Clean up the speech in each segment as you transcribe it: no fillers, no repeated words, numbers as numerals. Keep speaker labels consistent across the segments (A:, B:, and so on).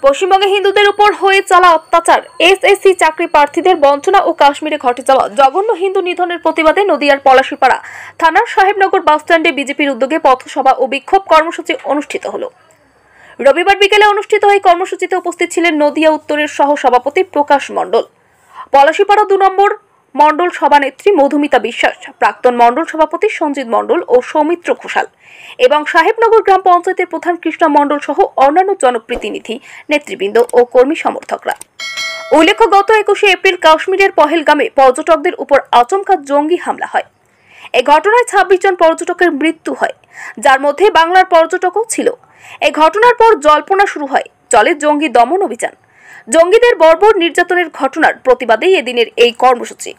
A: পশ্চিমবঙ্গে হিন্দুদের উপর হয়ে চলা অত্যাচার, এসএসসি চাকরি প্রার্থীদের বঞ্চনা ও কাশ্মীরে ঘটে যাওয়া জঘন্য হিন্দু নিধনের প্রতিবাদে নদিয়ার পলাশীপাড়া থানার সাহেবনগর বাসস্ট্যান্ডে বিজেপির উদ্যোগে পথসভা ও বিক্ষোভ কর্মসূচি অনুষ্ঠিত হলো। রবিবার বিকেলে অনুষ্ঠিত এই কর্মসূচিতে উপস্থিত ছিলেন নদিয়া উত্তরের সহ সভাপতি প্রকাশ মণ্ডল, পলাশীপাড়া 2 নম্বর মণ্ডল সভানেত্রী মধুমিতা বিশ্বাস, প্রাক্তন মণ্ডল সভাপতি সঞ্জিত মণ্ডল ও সৌমিত্র ঘোষাল এবং সাহেবনগর গ্রাম পঞ্চায়েতের প্রধান কৃষ্ণ মণ্ডল সহ অন্যান্য জনপ্রতিনিধি, নেতৃবৃন্দ ও কর্মী সমর্থকরা। উল্লেখ্য, গত 21শে এপ্রিল কাশ্মীরের পহেলগামে পর্যটকদের উপর আচমকা জঙ্গি হামলা হয়। এই ঘটনায় 26 জন পর্যটকের মৃত্যু হয়, যার মধ্যে বাংলার পর্যটকও ছিল। এই ঘটনার পর জল্পনা শুরু হয়, চলে জঙ্গি দমন অভিযান। জঙ্গিদের বর্বর নির্যাতনের ঘটনার প্রতিবাদেই এদিনের এই কর্মসূচি।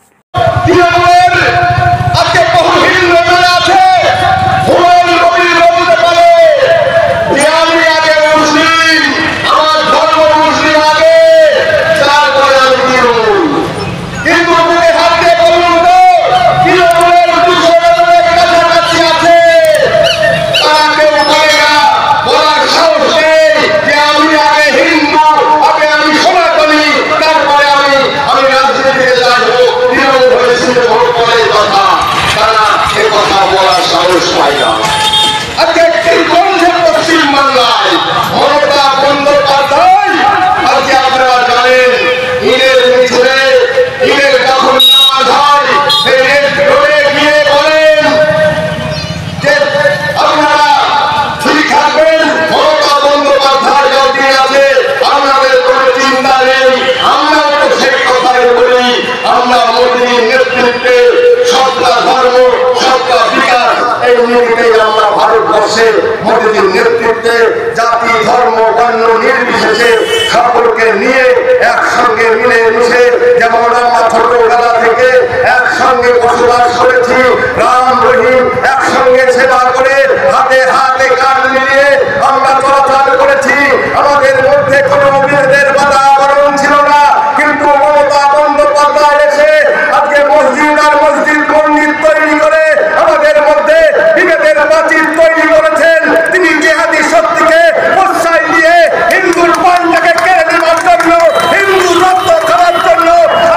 B: মোদীর নেতৃত্বে জাতি ধর্ম বর্ণ নির্বিশেষে সকলকে নিয়ে একসঙ্গে মিলে মিশে যেমন আমরা ছোটবেলা থেকে একসঙ্গে বসবাস করেছি, রাম রহিম একসঙ্গে সেবা করে হাতে হাতে কাঁধ মিলিয়ে আমরা চলাচল করেছি। আমাদের মধ্যে কোনো বিরোধের বাতাবরণ ছিল না, কিন্তু মমতা বন্দ্যোপাধ্যায় এসে আজকে মসজিদ আর মসজিদ মন্দির তৈরি করে আমাদের মধ্যে বিভেদের প্রাচীর তৈরি করেছেন। তিনি জিহাদি শক্তিকে প্রশ্রয় দিয়ে হিন্দুর পান্ডাকে কেড়ে নেওয়ার জন্য, হিন্দু রক্ত খাওয়ার জন্য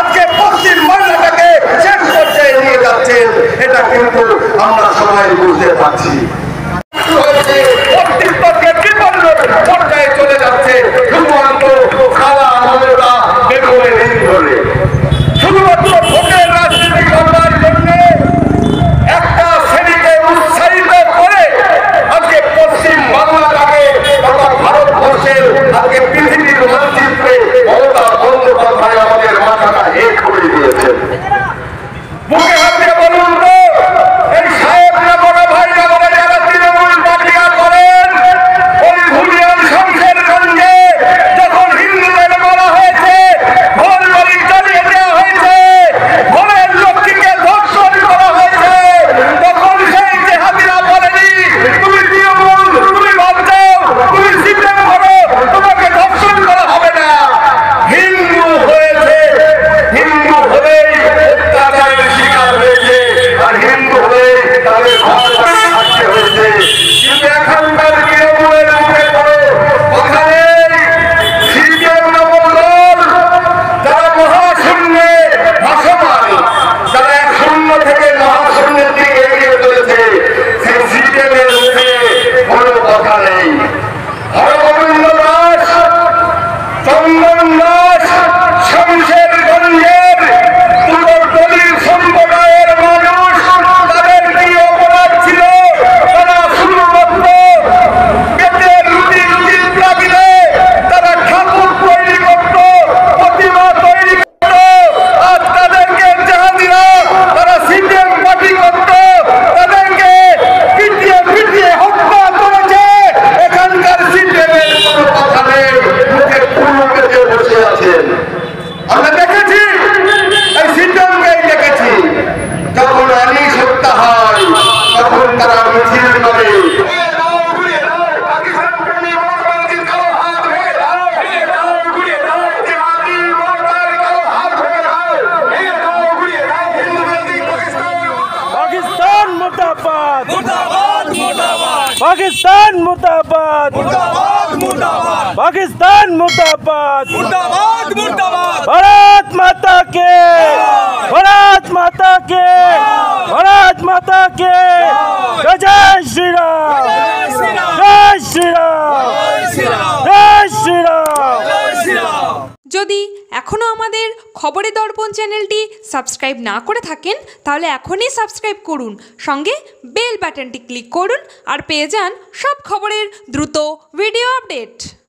B: আজকে পশ্চিম বাংলাটাকে শেষ পর্যায়ে নিয়ে যাচ্ছেন। এটা কিন্তু আমরা সবাই বুঝতে পারছি। পর্যায়ে চলে যাচ্ছে শুধুমাত্র খালা মমতা বেগমের নিধনে, শুধুমাত্র ভোটের রাজনীতি করবার জন্য একটা শ্রেণীকে উৎসাহিত করে আজকে পশ্চিম বাংলাটাকে তথা ভারতবর্ষের আজকে পৃথিবীর মানচিত্রে মমতা বন্দ্যোপাধ্যায় আমাদের মাথাটা হেট করে দিয়েছেন। বুকে হাতে বলুন তো, এই সাহেবনগর ভাইরা বলে যারা তৃণমূল পার্টিরা করেন, ওই ভুলিয়ান শমশেরগঞ্জে যখন হিন্দুদের মারা হয়েছে, ঘর বাড়ি জ্বালিয়ে দেওয়া হয়েছে, ঘরের লক্ষ্মীকে ধর্ষণ করা হয়েছে, তখন সেই জেহাদিরা বলেনি তুমি তৃণমূল, তুমি বাদ যাও, তুমি সিপিএম করো, তোমাকে ধর্ষণ করা হবে না। হিন্দু হয়েছে, হিন্দু হলেই অত্যাচারের শিকার হয়েছে, আর হিন্দু হলেই তাদের ঘর বাড়ি থাকতে হয়েছে। কিন্তু এখনকার তৃণমূলের মুখে কোনো কথা নেই। সিপিএম নামক দল যারা মহাশূন্যে ভাসমান, যারা এক শূন্য থেকে মহাশূন্যের দিকে এগিয়ে চলেছে, সেই সিপিএমের মুখে কোনো কথা নেই। হরগোবিন্দ দাস, চন্দন দাস, শমশেরগঞ্জের পূর্বদলীয় সম্প্রদায়ের মানুষ, তাদের কি অপরাধ ছিল? তারা শুধুমাত্র পেটের রুটির চিন্তা দিলে তারা ঠাকুর তৈরি করত, প্রতিমা তৈরি করত, আর তাদেরকে জাহাদিরা তারা সিপিএম পার্টি করত, তাদেরকে পিটিয়ে পিটিয়ে হত্যা করেছে। এখানকার সিপিএমের কোনো কথা নেই, মুখে পুরো পেতে বসে আছেন। আমরা দেখেছি, এই সিপিএমকেই দেখেছি, যখন আইনি হত্যা হয় তখন তারা মিছিল করে।
C: पाकिस्तान मुर्दाबाद, मुर्दाबाद, मुर्दाबाद, पाकिस्तान मुर्दाबाद, मुर्दाबाद। मुर्दाबाद
D: पाकिस्तान मुर्दाबाद
C: मुर्दाबाद मुर्दाबाद
D: भारत माता के भारत माता के भारत माता के जय श्री राम जय श्री राम जय श्री राम।
E: যদি এখনও আমাদের খবরের দর্পণ চ্যানেলটি সাবস্ক্রাইব না করে থাকেন তাহলে এখনই সাবস্ক্রাইব করুন, সঙ্গে বেল বাটনটি ক্লিক করুন আর পেয়ে যান সব খবরের দ্রুত ভিডিও আপডেট।